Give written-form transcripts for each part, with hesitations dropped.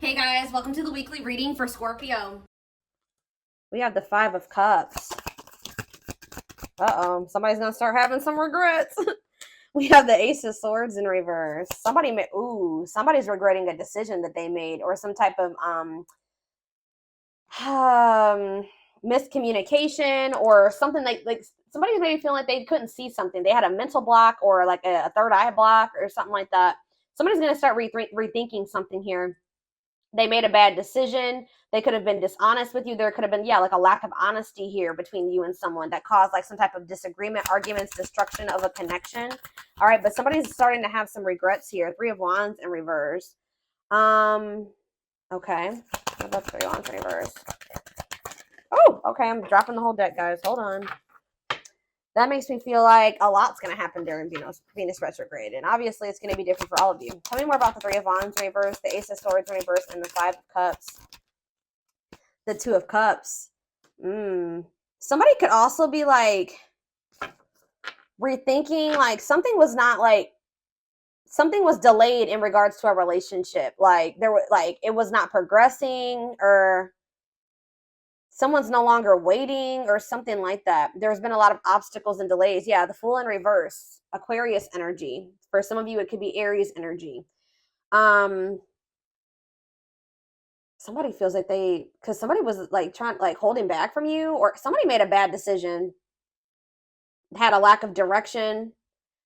Hey guys, welcome to the weekly reading for Scorpio. We have the Five of Cups. Uh-oh, somebody's gonna start having some regrets. We have the Ace of Swords in reverse. Somebody's regretting a decision that they made, or some type of um miscommunication, or something like somebody's maybe feeling like they couldn't see something. They had a mental block, or like a third eye block, or something like that. Somebody's gonna start rethinking something here. They made a bad decision. They could have been dishonest with you. There could have been, yeah, like a lack of honesty here between you and someone that caused like some type of disagreement, arguments, destruction of a connection. All right, but somebody's starting to have some regrets here. Three of Wands in reverse. Okay. What about Three of Wands in reverse? Oh, okay. I'm dropping the whole deck, guys. Hold on. That makes me feel like a lot's going to happen during Venus retrograde. And obviously, it's going to be different for all of you. Tell me more about the Three of Wands in reverse, the Ace of Swords in reverse, and the Five of Cups. The Two of Cups. Somebody could also be like rethinking, like something was delayed in regards to a relationship. Like it was not progressing, or someone's no longer waiting, or something like that. There's been a lot of obstacles and delays. Yeah, the Fool in reverse, Aquarius energy. For some of you, it could be Aries energy. Somebody feels like because somebody was like holding back from you, or somebody made a bad decision, had a lack of direction.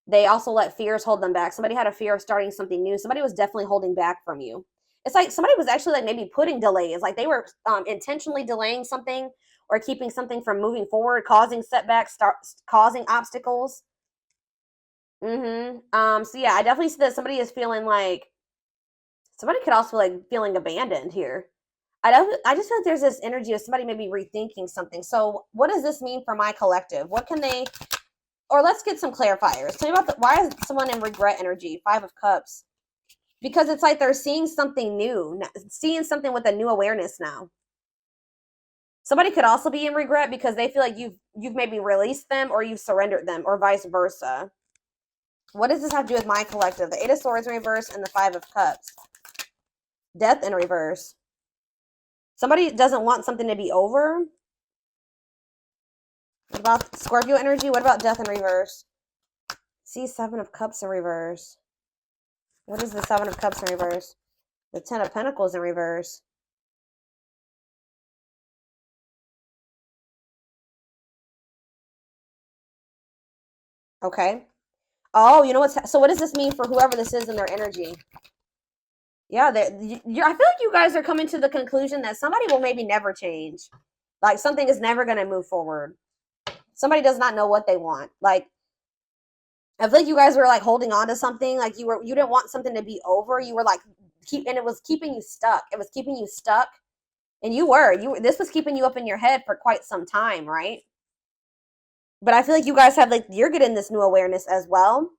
They also let fears hold them back. Somebody had a fear of starting something new. Somebody was definitely holding back from you. It's like somebody was actually like maybe putting delays, like they were intentionally delaying something, or keeping something from moving forward, causing setbacks, causing obstacles. So yeah, I definitely see that somebody is feeling like, somebody could also like feeling abandoned here. I just feel like there's this energy of somebody maybe rethinking something. So what does this mean for my collective? What can they, or let's get some clarifiers. Tell me about why is someone in regret energy? Five of Cups. Because it's like they're seeing something new, seeing something with a new awareness now. Somebody could also be in regret because they feel like you've maybe released them, or you've surrendered them, or vice versa. What does this have to do with my collective? The Eight of Swords in reverse and the Five of Cups. Death in reverse. Somebody doesn't want something to be over. What about Scorpio energy? What about death in reverse? See, Seven of Cups in reverse. What is the Seven of Cups in reverse? The Ten of Pentacles in reverse. Okay. Oh, you know what's, so what does this mean for whoever this is in their energy? Yeah, I feel like you guys are coming to the conclusion that somebody will maybe never change. Like something is never going to move forward. Somebody does not know what they want. Like, I feel like you guys were like holding on to something. Like you didn't want something to be over. You were like and it was keeping you stuck. It was keeping you stuck. And this was keeping you up in your head for quite some time, right? But I feel like you guys have you're getting this new awareness as well,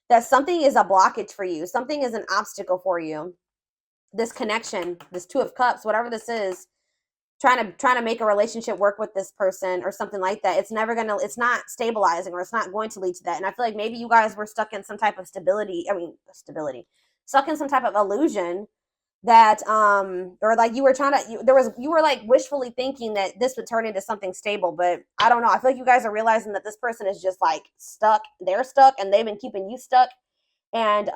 that something is a blockage for you. Something is an obstacle for you. This connection, this Two of Cups, whatever this is, trying to make a relationship work with this person or something like that. It's not stabilizing, or it's not going to lead to that. And I feel like maybe you guys were stuck in some type of stuck in some type of illusion that or like you were like wishfully thinking that this would turn into something stable. But I don't know, I feel like you guys are realizing that this person is just like stuck. They're stuck, and they've been keeping you stuck. And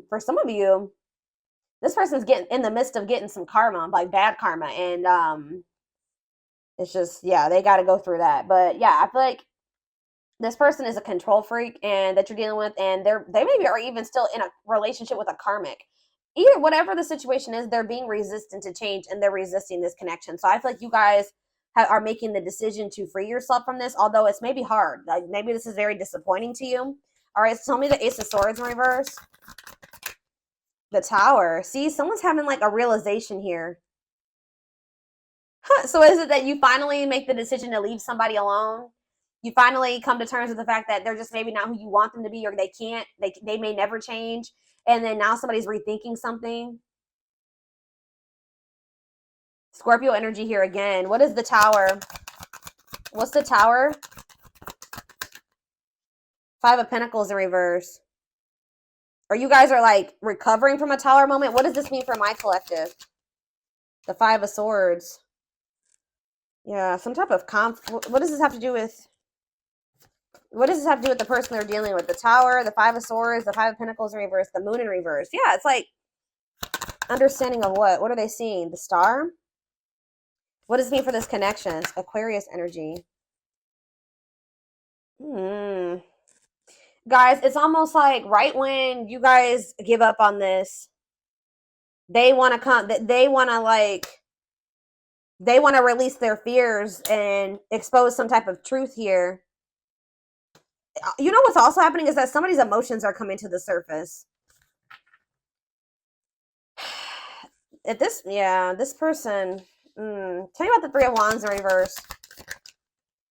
for some of you, this person's getting in the midst of getting some karma, like bad karma. And it's just, yeah, they got to go through that. But yeah, I feel like this person is a control freak, and that you're dealing with, and they maybe are even still in a relationship with a karmic. Either whatever the situation is, they're being resistant to change, and they're resisting this connection. So I feel like you guys are making the decision to free yourself from this, although it's maybe hard. Like maybe this is very disappointing to you. All right, so tell me the Ace of Swords in reverse. The Tower. See, someone's having like a realization here. So is it that you finally make the decision to leave somebody alone? You finally come to terms with the fact that they're just maybe not who you want them to be, or they may never change. And then now somebody's rethinking something. Scorpio energy here again. What is the Tower? What's the Tower? Five of Pentacles in reverse. Or you guys are like recovering from a Tower moment. What does this mean for my collective? The Five of Swords. Yeah, some type of conflict. What does this have to do with? What does this have to do with the person they're dealing with? The Tower, the Five of Swords, the Five of Pentacles in reverse, the Moon in reverse. Yeah, it's like understanding of what? What are they seeing? The Star? What does it mean for this connection? Aquarius energy. Guys, it's almost like right when you guys give up on this, they want to come, they want to like, they want to release their fears and expose some type of truth here. You know what's also happening is that somebody's emotions are coming to the surface. If this, yeah, this person, tell me about the Three of Wands in reverse.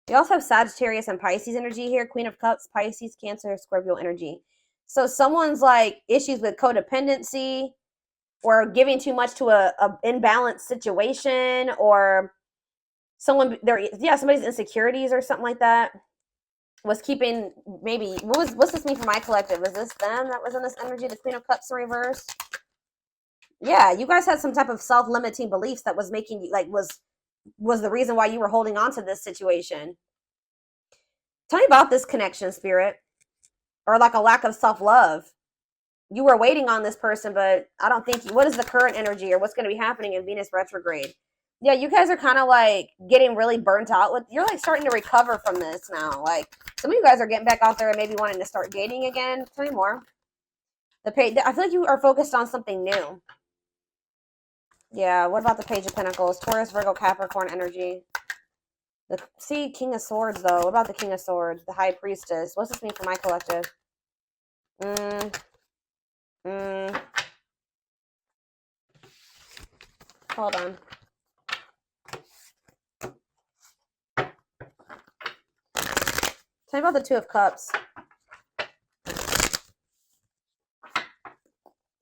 You also have Sagittarius and Pisces energy here. Queen of Cups, Pisces, Cancer, Scorpio energy. So someone's like issues with codependency or giving too much to a imbalanced situation, or someone there, yeah, somebody's insecurities or something like that was keeping, maybe, what's this mean for my collective? Is this them that was in this energy, the Queen of Cups in reverse? Yeah, you guys had some type of self-limiting beliefs that was making you, like, was the reason why you were holding on to this situation. Tell me about this connection, Spirit, or like a lack of self-love. You were waiting on this person, but I don't think, what is the current energy or what's going to be happening in Venus retrograde? Yeah, you guys are kind of like getting really burnt out with, you're like starting to recover from this now. Like some of you guys are getting back out there and maybe wanting to start dating again. Tell me more. I feel like you are focused on something new. Yeah, what about the Page of Pentacles? Taurus, Virgo, Capricorn energy. See, King of Swords, though. What about the King of Swords? The High Priestess. What's this mean for my collective? Hold on. Tell me about the Two of Cups.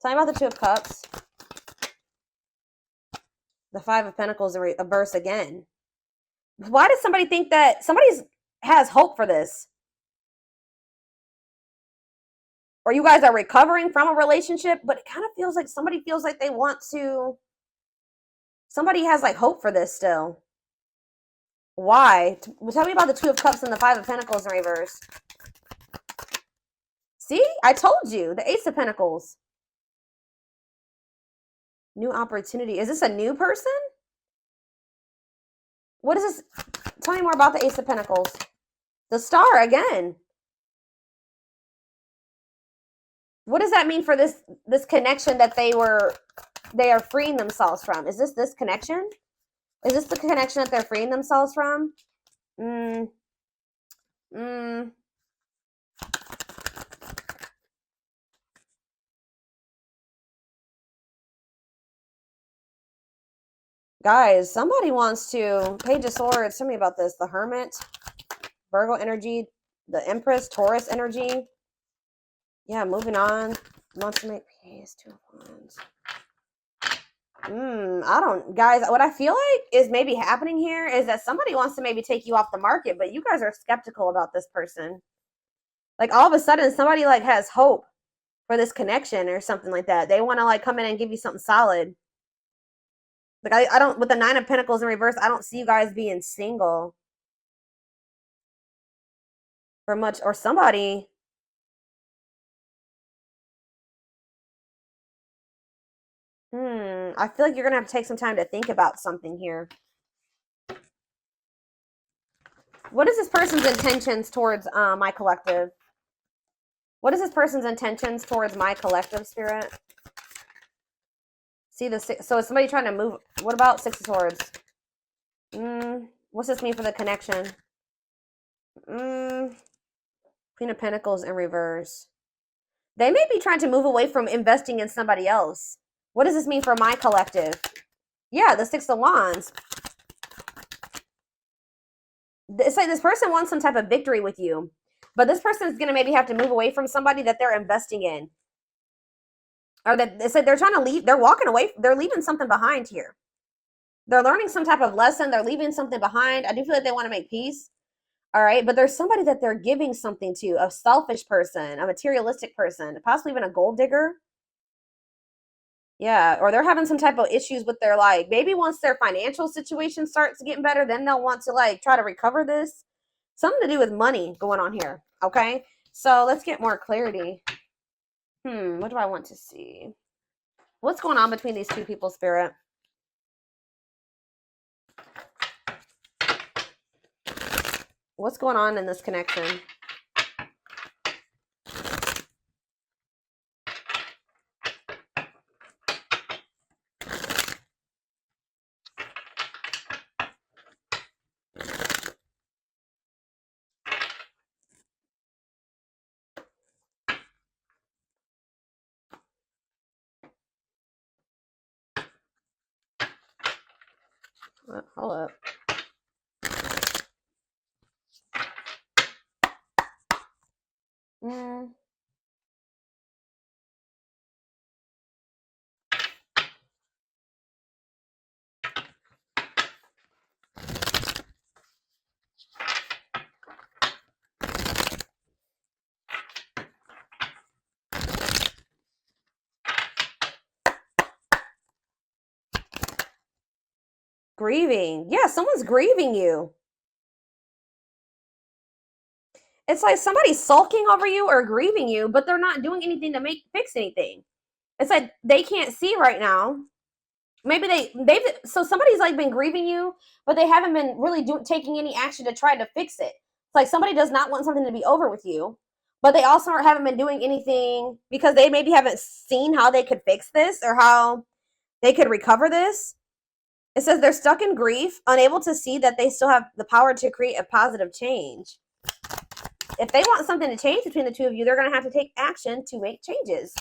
Tell me about the Two of Cups. The Five of Pentacles in reverse again. Why does somebody think that somebody has hope for this? Or you guys are recovering from a relationship, but it kind of feels like somebody feels like they want to, somebody has like hope for this still. Why? Tell me about the Two of Cups and the Five of Pentacles in reverse. See, I told you, the Ace of Pentacles. New opportunity. Is this a new person? What is this? Tell me more about the Ace of Pentacles. The Star again. What does that mean for this connection that they are freeing themselves from? Is this connection? Is this the connection that they're freeing themselves from? Guys, somebody wants to, Page of Swords, tell me about this. The Hermit, Virgo energy, the Empress, Taurus energy. Yeah, moving on. Wants to make peace, Two of Wands. I don't, guys, what I feel like is maybe happening here is that somebody wants to maybe take you off the market, but you guys are skeptical about this person. Like all of a sudden somebody like has hope for this connection or something like that. They want to like come in and give you something solid. Like I don't, with the Nine of Pentacles in reverse, I don't see you guys being single for much, or somebody. I feel like you're gonna have to take some time to think about something here. What is this person's intentions towards my collective? What is this person's intentions towards my collective, Spirit? See the six, so is somebody trying to move? What about Six of Swords? What's this mean for the connection? Queen of Pentacles in reverse. They may be trying to move away from investing in somebody else. What does this mean for my collective? Yeah, the Six of Wands. It's like this person wants some type of victory with you, but this person is going to maybe have to move away from somebody that they're investing in. Or that it's like they're trying to leave, they're walking away, they're leaving something behind here. They're learning some type of lesson, they're leaving something behind. I do feel like they want to make peace. All right, but there's somebody that they're giving something to, a selfish person, a materialistic person, possibly even a gold digger. Yeah, or they're having some type of issues with their, like, maybe once their financial situation starts getting better, then they'll want to like try to recover this. Something to do with money going on here. Okay, so let's get more clarity. What do I want to see? What's going on between these two people, Spirit? What's going on in this connection? Hold up. Grieving. Yeah, someone's grieving you. It's like somebody's sulking over you or grieving you, but they're not doing anything to fix anything. It's like they can't see right now. Maybe so somebody's like been grieving you, but they haven't been really taking any action to try to fix it. It's like somebody does not want something to be over with you, but they also haven't been doing anything because they maybe haven't seen how they could fix this or how they could recover this. It says they're stuck in grief, unable to see that they still have the power to create a positive change. If they want something to change between the two of you, they're going to have to take action to make changes.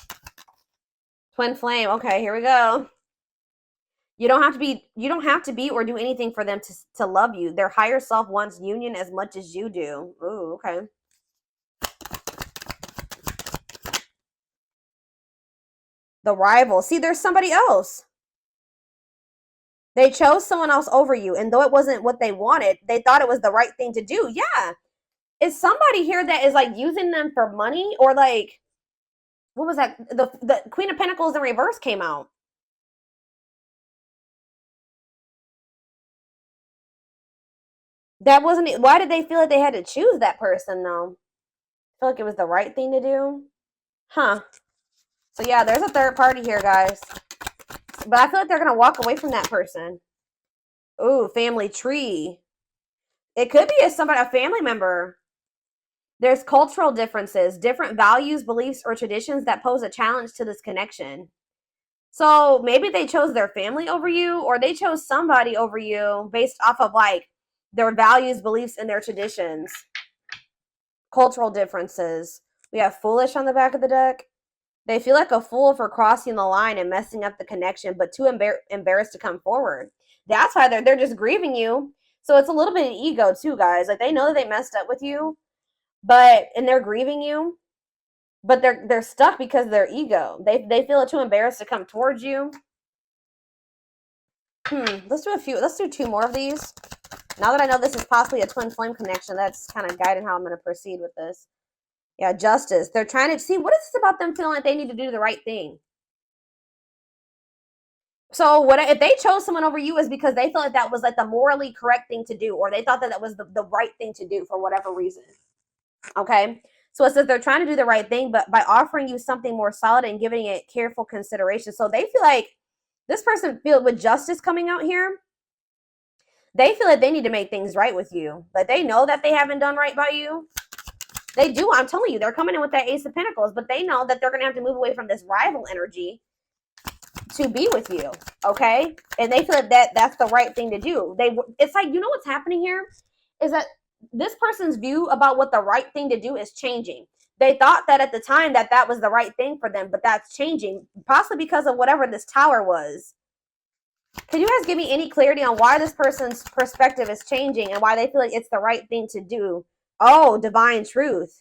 Twin flame. Okay, here we go. You don't have to be or do anything for them to love you. Their higher self wants union as much as you do. Ooh, okay. The rival. See, there's somebody else. They chose someone else over you, and though it wasn't what they wanted, they thought it was the right thing to do. Yeah. Is somebody here that is like using them for money, or like, what was that? The Queen of Pentacles in reverse came out. That wasn't it. Why did they feel like they had to choose that person though? I feel like it was the right thing to do. Huh. So yeah, there's a third party here, guys. But I feel like they're going to walk away from that person. Ooh, family tree. It could be a family member. There's cultural differences, different values, beliefs, or traditions that pose a challenge to this connection. So maybe they chose their family over you, or they chose somebody over you based off of like their values, beliefs, and their traditions. Cultural differences. We have foolish on the back of the deck. They feel like a fool for crossing the line and messing up the connection, but too embarrassed to come forward. That's why they're just grieving you. So it's a little bit of ego too, guys. Like they know that they messed up with you, and they're grieving you, but they're stuck because of their ego. They feel too embarrassed to come towards you. Let's do two more of these. Now that I know this is possibly a twin flame connection, that's kind of guiding how I'm going to proceed with this. Yeah, justice. They're trying to see, what is this about them feeling like they need to do the right thing? So if they chose someone over you is because they felt like that was like the morally correct thing to do, or they thought that that was the right thing to do for whatever reason. Okay. So it says they're trying to do the right thing, but by offering you something more solid and giving it careful consideration. So they feel like this person with justice coming out here, they feel like they need to make things right with you. Like they know that they haven't done right by you. They do. I'm telling you, they're coming in with that Ace of Pentacles, but they know that they're going to have to move away from this rival energy to be with you. Okay. And they feel like that's the right thing to do. It's like, you know what's happening here is that this person's view about what the right thing to do is changing. They thought that at the time that was the right thing for them, but that's changing, possibly because of whatever this tower was. Can you guys give me any clarity on why this person's perspective is changing and why they feel like it's the right thing to do? Oh, divine truth.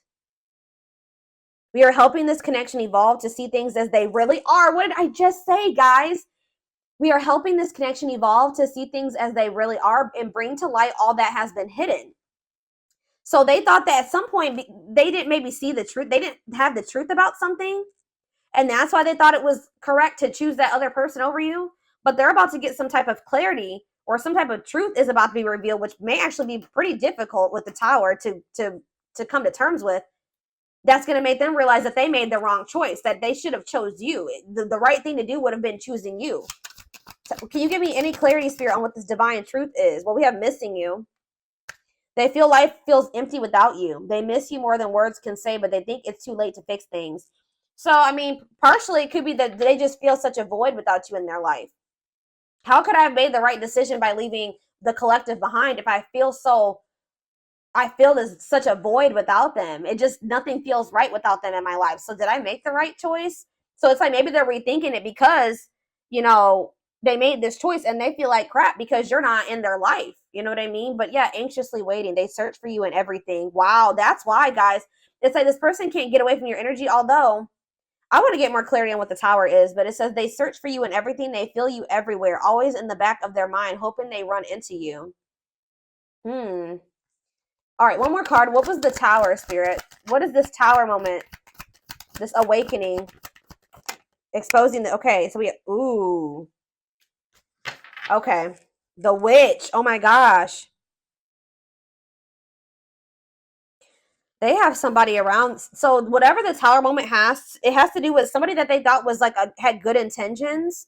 We are helping this connection evolve to see things as they really are. What did I just say, guys? We are helping this connection evolve to see things as they really are and bring to light all that has been hidden. So they thought that at some point they didn't maybe see the truth. They didn't have the truth about something. And that's why they thought it was correct to choose that other person over you. But they're about to get some type of clarity, or some type of truth is about to be revealed, which may actually be pretty difficult with the Tower to come to terms with. That's going to make them realize that they made the wrong choice, that they should have chose you. The right thing to do would have been choosing you. So can you give me any clarity, Spirit, on what this divine truth is? Well, we have missing you. They feel life feels empty without you. They miss you more than words can say, but they think it's too late to fix things. So, I mean, partially it could be that they just feel such a void without you in their life. How could I have made the right decision by leaving the collective behind if I feel there's such a void without them? It just, nothing feels right without them in my life. So did I make the right choice? So it's like maybe they're rethinking it because, you know, they made this choice and they feel like crap because you're not in their life. You know what I mean? But yeah, anxiously waiting. They search for you in everything. Wow, that's why, guys. It's like this person can't get away from your energy, although I want to get more clarity on what the Tower is, but it says they search for you in everything. They feel you everywhere, always in the back of their mind, hoping they run into you. All right, one more card. What was the Tower, Spirit? What is this Tower moment? This awakening. Exposing the, okay, so ooh. Okay. The Witch. Oh my gosh. They have somebody around. So whatever the Tower moment has, it has to do with somebody that they thought was like had good intentions,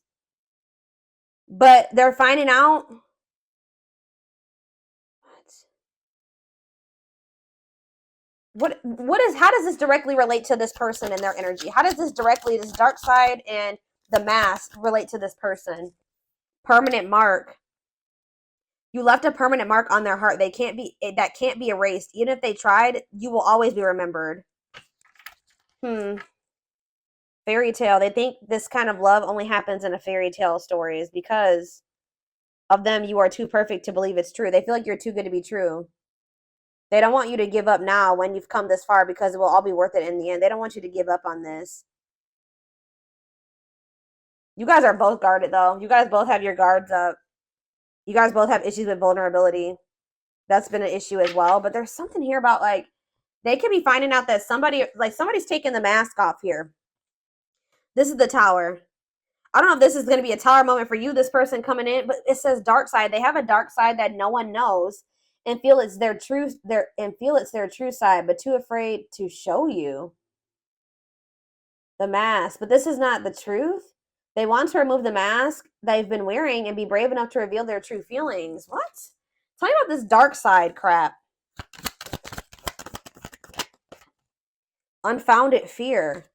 but they're finding out. How does this directly relate to this person and their energy? How does this dark side and the mask relate to this person? Permanent mark. You left a permanent mark on their heart. That can't be erased. Even if they tried, you will always be remembered. Fairy tale. They think this kind of love only happens in a fairy tale stories because of them. You are too perfect to believe it's true. They feel like you're too good to be true. They don't want you to give up now when you've come this far because it will all be worth it in the end. They don't want you to give up on this. You guys are both guarded, though. You guys both have your guards up. You guys both have issues with vulnerability. That's been an issue as well. But there's something here about, like, they could be finding out that somebody's taking the mask off here. This is the Tower. I don't know if this is going to be a Tower moment for you, this person coming in, but it says dark side. They have a dark side that no one knows and feel it's their true side, but too afraid to show you. The mask. But this is not the truth. They want to remove the mask they've been wearing and be brave enough to reveal their true feelings. What? Tell me about this dark side crap. Unfounded fear.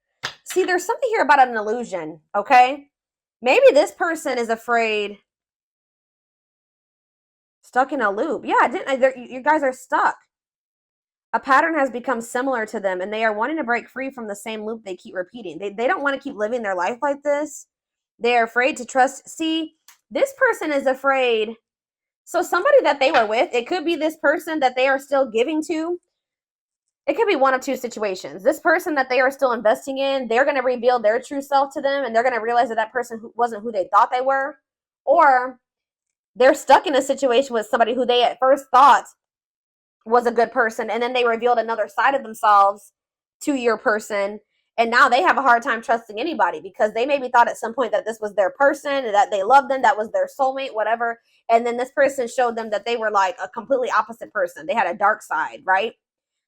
See, there's something here about an illusion, okay? Maybe this person is afraid. Stuck in a loop. Yeah, you guys are stuck. A pattern has become similar to them, and they are wanting to break free from the same loop they keep repeating. They don't want to keep living their life like this. They are afraid to trust. See, this person is afraid. So somebody that they were with, it could be this person that they are still giving to. It could be one of two situations. This person that they are still investing in, they're going to reveal their true self to them, and they're going to realize that that person wasn't who they thought they were. Or they're stuck in a situation with somebody who they at first thought was a good person, and then they revealed another side of themselves to your person, and now they have a hard time trusting anybody because they maybe thought at some point that this was their person and that they loved them, that was their soulmate, whatever, and then this person showed them that they were like a completely opposite person. They had a dark side, right?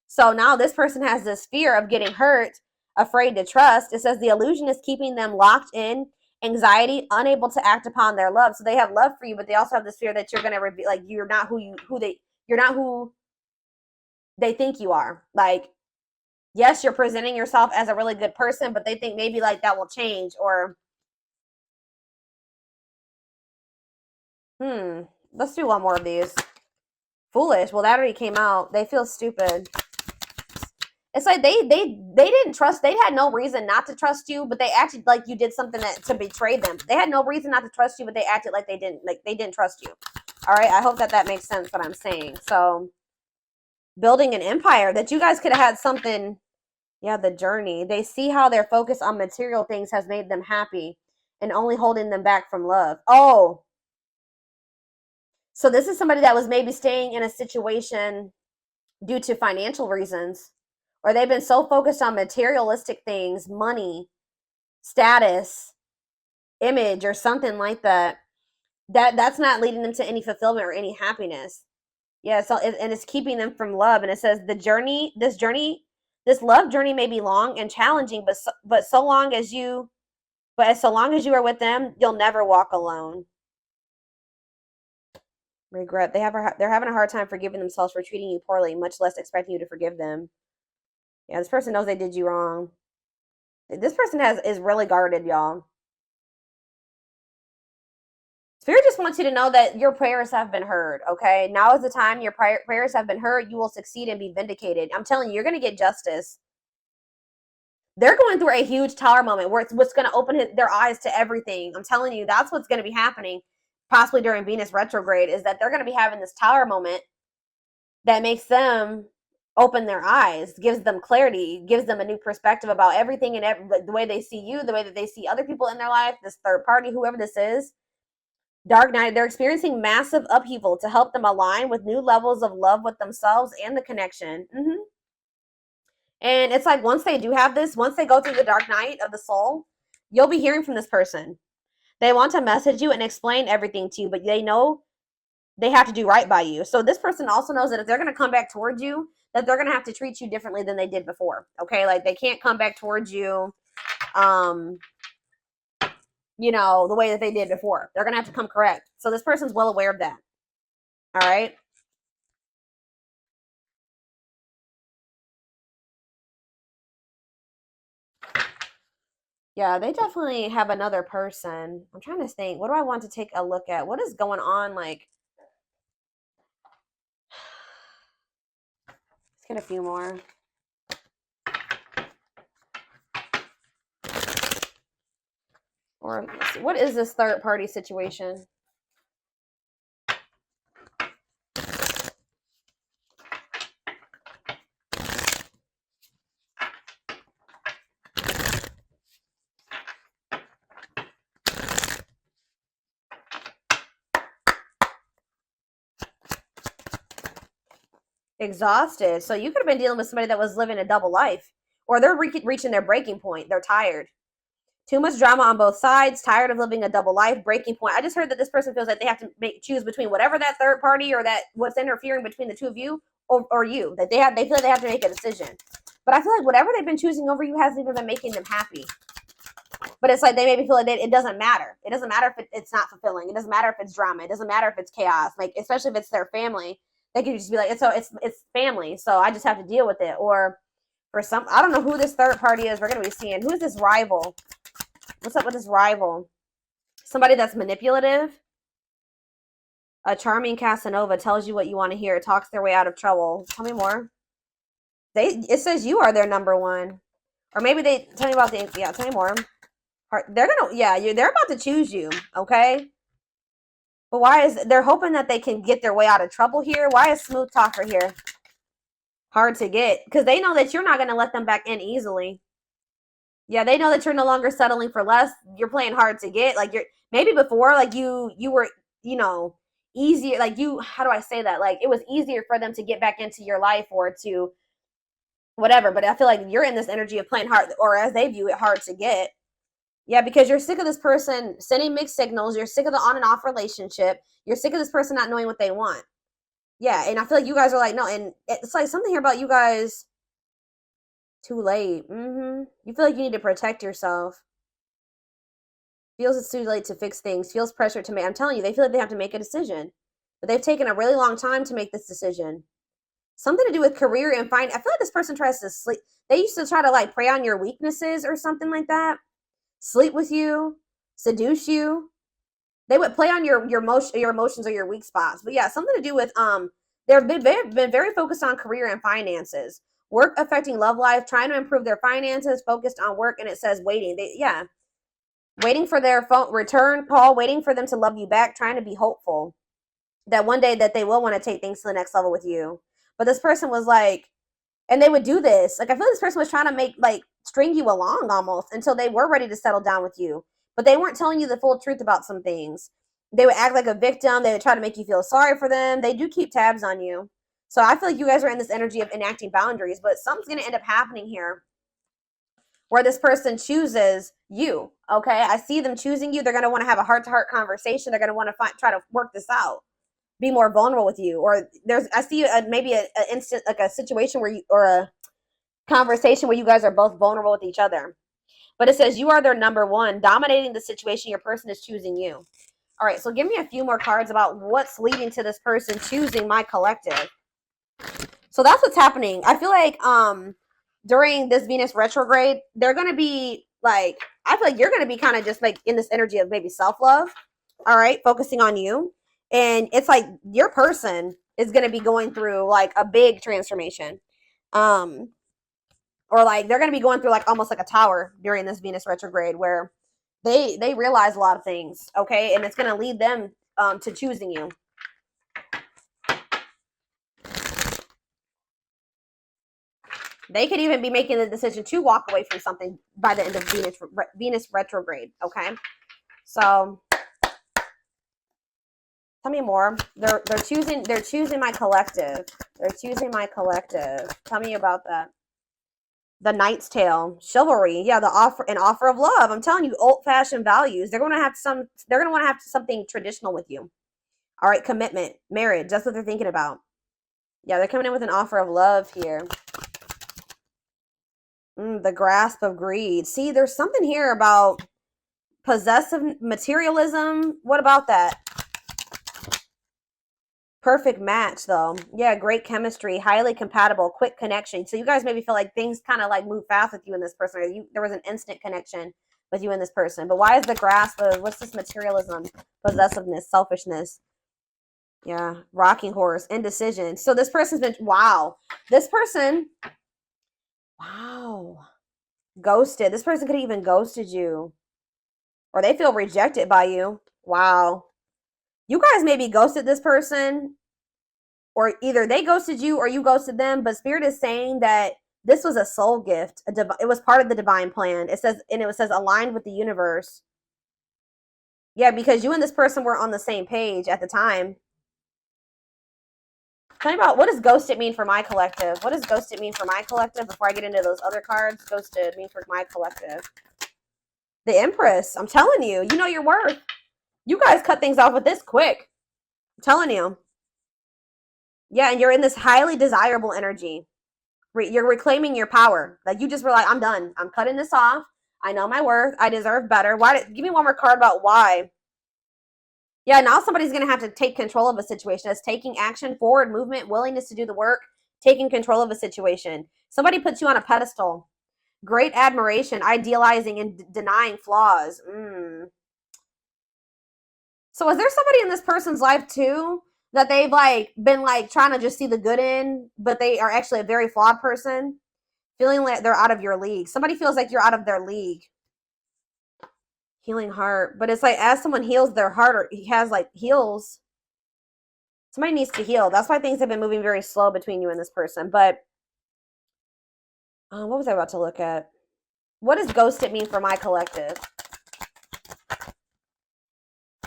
So now this person has this fear of getting hurt, afraid to trust. It says the illusion is keeping them locked in anxiety, unable to act upon their love. So they have love for you, but they also have this fear that you're going to reveal, like, you're not who they think you are. Like, yes, you're presenting yourself as a really good person, but they think maybe like that will change. Or let's do one more of these. Foolish. Well, that already came out. They feel stupid. It's like they didn't trust. They had no reason not to trust you, but they acted like you did something to betray them. They had no reason not to trust you, but they acted like they didn't trust you. All right, I hope that makes sense what I'm saying. So, building an empire, that you guys could have had something. Yeah, the journey. They see how their focus on material things has made them happy and only holding them back from love. Oh, so this is somebody that was maybe staying in a situation due to financial reasons, or they've been so focused on materialistic things, money, status, image, or something like that. That's not leading them to any fulfillment or any happiness. Yeah, so and it's keeping them from love. And it says this love journey may be long and challenging, but so long as you are with them, you'll never walk alone. Regret. They're having a hard time forgiving themselves for treating you poorly, much less expecting you to forgive them. Yeah, this person knows they did you wrong. This person is really guarded, y'all. Spirit just wants you to know that your prayers have been heard, okay? Now is the time your prayers have been heard. You will succeed and be vindicated. I'm telling you, you're going to get justice. They're going through a huge tower moment where it's what's going to open their eyes to everything. I'm telling you, that's what's going to be happening, possibly during Venus retrograde, is that they're going to be having this tower moment that makes them open their eyes, gives them clarity, gives them a new perspective about everything and the way they see you, the way that they see other people in their life, this third party, whoever this is. Dark night, they're experiencing massive upheaval to help them align with new levels of love with themselves and the connection. And it's like once they do have this, once they go through the dark night of the soul, you'll be hearing from this person. They want to message you and explain everything to you, but they know they have to do right by you. So this person also knows that if they're going to come back towards you, that they're going to have to treat you differently than they did before. Okay, like they can't come back towards you the way that they did before. They're going to have to come correct. So this person's well aware of that. All right. Yeah, they definitely have another person. I'm trying to think. What do I want to take a look at? What is going on? Like, let's get a few more. Or let's see, what is this third party situation? Exhausted. So you could have been dealing with somebody that was living a double life, or they're reaching their breaking point. They're tired. Too much drama on both sides, tired of living a double life, breaking point. I just heard that this person feels like they have to choose between whatever that third party or that what's interfering between the two of you or you. That they feel like they have to make a decision. But I feel like whatever they've been choosing over you hasn't even been making them happy. But it's like they maybe feel like it doesn't matter. It doesn't matter if it's not fulfilling. It doesn't matter if it's drama. It doesn't matter if it's chaos. Like, especially if it's their family, they could just be like, it's family, so I just have to deal with it. Or for some, I don't know who this third party is. We're gonna be seeing who is this rival. What's up with this rival? Somebody that's manipulative. A charming Casanova tells you what you want to hear. Talks their way out of trouble. Tell me more. It says you are their number one, or maybe they tell me about the Tell me more. They're about to choose you, okay? But they're hoping that they can get their way out of trouble here? Why is smooth talker here hard to get? Because they know that you're not going to let them back in easily. Yeah, they know that you're no longer settling for less. You're playing hard to get. Like maybe before, like you were, easier. Like how do I say that? Like it was easier for them to get back into your life or to whatever. But I feel like you're in this energy of playing hard, or as they view it, hard to get. Yeah, because you're sick of this person sending mixed signals. You're sick of the on and off relationship. You're sick of this person not knowing what they want. Yeah, and I feel like you guys are like, no, and it's like something here about you guys. Too late. You feel like you need to protect yourself. Feels it's too late to fix things. Feels pressure to make. I'm telling you, they feel like they have to make a decision. But they've taken a really long time to make this decision. Something to do with career and I feel like this person tries to sleep. They used to try to like prey on your weaknesses or something like that. Sleep with you, seduce you. They would play on your emotions or your weak spots. But yeah, something to do with they've been very focused on career and finances. Work affecting love life, trying to improve their finances, focused on work, and it says waiting. Waiting for their phone return call, waiting for them to love you back, trying to be hopeful that one day that they will want to take things to the next level with you. But this person was like, and they would do this. Like I feel like this person was trying to string you along almost until they were ready to settle down with you. But they weren't telling you the full truth about some things. They would act like a victim. They would try to make you feel sorry for them. They do keep tabs on you. So I feel like you guys are in this energy of enacting boundaries, but something's going to end up happening here where this person chooses you. Okay, I see them choosing you. They're going to want to have a heart-to-heart conversation. They're going to want to try to work this out, be more vulnerable with you. Or I see maybe a instant, like a situation where or a conversation where you guys are both vulnerable with each other. But it says you are their number one, dominating the situation. Your person is choosing you. All right, so give me a few more cards about what's leading to this person choosing my collective. So that's what's happening. I feel like during this Venus retrograde, they're going to be like, I feel like you're going to be kind of just like in this energy of maybe self-love. All right, focusing on you. And it's like your person is going to be going through like a big transformation. Or like they're going to be going through like almost like a tower during this Venus retrograde where they realize a lot of things, okay? And it's going to lead them to choosing you. They could even be making the decision to walk away from something by the end of Venus retrograde, okay? So tell me more. They're choosing my collective. They're choosing my collective. Tell me about that. The Knight's Tale, chivalry, yeah, an offer of love. I'm telling you, old-fashioned values. They're going to want to have something traditional with you. All right, commitment, marriage. That's what they're thinking about. Yeah, they're coming in with an offer of love here. The grasp of greed. See, there's something here about possessive materialism. What about that? Perfect match, though. Yeah, great chemistry, highly compatible, quick connection. So you guys maybe feel like things kind of like move fast with you and this person. Or there was an instant connection with you and this person. But why is the grasp of, what's this materialism, possessiveness, selfishness? Yeah, rocking horse, indecision. So this person's been, wow. This person, wow. Ghosted. This person could have even ghosted you. Or they feel rejected by you. Wow. You guys maybe ghosted this person, or either they ghosted you or you ghosted them, but Spirit is saying that this was a soul gift. It was part of the divine plan. It says aligned with the universe. Yeah, because you and this person were on the same page at the time. Tell me about, what does ghosted mean for my collective? What does ghosted mean for my collective before I get into those other cards? Ghosted mean for my collective. The Empress. I'm telling you, you know your worth. You guys cut things off with this quick. I'm telling you. Yeah, and you're in this highly desirable energy. You're reclaiming your power. Like you just were like, I'm done. I'm cutting this off. I know my worth. I deserve better. Give me one more card about why. Yeah, now somebody's going to have to take control of a situation. That's taking action, forward movement, willingness to do the work, taking control of a situation. Somebody puts you on a pedestal. Great admiration, idealizing and denying flaws. So is there somebody in this person's life too that they've like been like trying to just see the good in, but they are actually a very flawed person, feeling like they're out of your league? Somebody feels like you're out of their league. Healing heart, but it's like as someone heals their heart, or heals, somebody needs to heal. That's why things have been moving very slow between you and this person. But what was I about to look at? What does ghosted mean for my collective?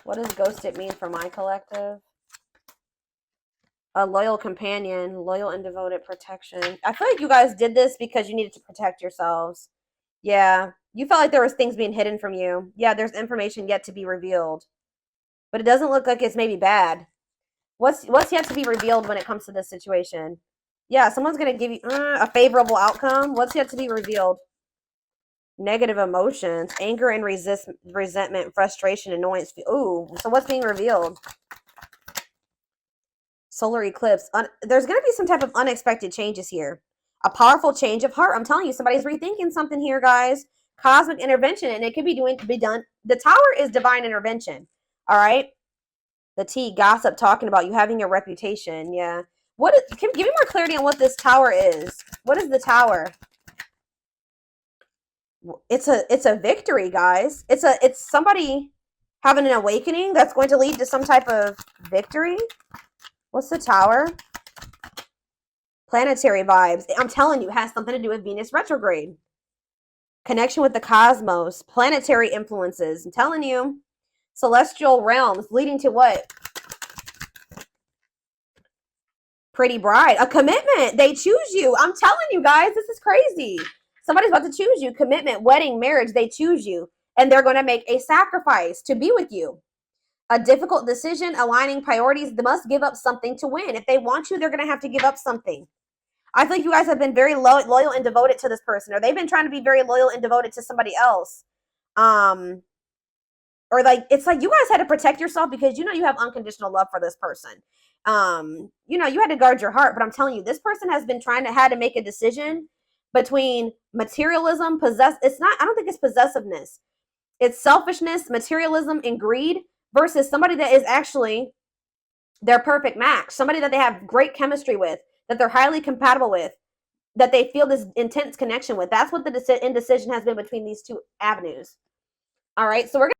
What does ghosted mean for my collective? A loyal companion, loyal and devoted protection. I feel like you guys did this because you needed to protect yourselves. Yeah, you felt like there was things being hidden from you. Yeah, there's information yet to be revealed. But it doesn't look like it's maybe bad. What's yet to be revealed when it comes to this situation? Yeah, someone's going to give you a favorable outcome. What's yet to be revealed? Negative emotions, anger and resentment, frustration, annoyance. Ooh, so what's being revealed? Solar eclipse. There's going to be some type of unexpected changes here. A powerful change of heart. I'm telling you, somebody's rethinking something here, guys. Cosmic intervention, and it could be done. The Tower is divine intervention. All right. The T, gossip, talking about you having a reputation. Yeah. Give me more clarity on what this Tower is. What is the Tower? It's a victory, guys. It's somebody having an awakening that's going to lead to some type of victory. What's the Tower? Planetary vibes. I'm telling you, it has something to do with Venus retrograde. Connection with the cosmos. Planetary influences. I'm telling you. Celestial realms leading to what? Pretty bride. A commitment. They choose you. I'm telling you guys, this is crazy. Somebody's about to choose you. Commitment, wedding, marriage, they choose you. And they're going to make a sacrifice to be with you. A difficult decision, aligning priorities. They must give up something to win. If they want you, they're going to have to give up something. I think you guys have been very loyal and devoted to this person, or they've been trying to be very loyal and devoted to somebody else. Or like, it's like you guys had to protect yourself because you know you have unconditional love for this person. You know, you had to guard your heart, but I'm telling you, this person has been had to make a decision between materialism, I don't think it's possessiveness. It's selfishness, materialism, and greed versus somebody that is actually their perfect match, somebody that they have great chemistry with, that they're highly compatible with, that they feel this intense connection with. That's what the indecision has been between these two avenues. All right, so we're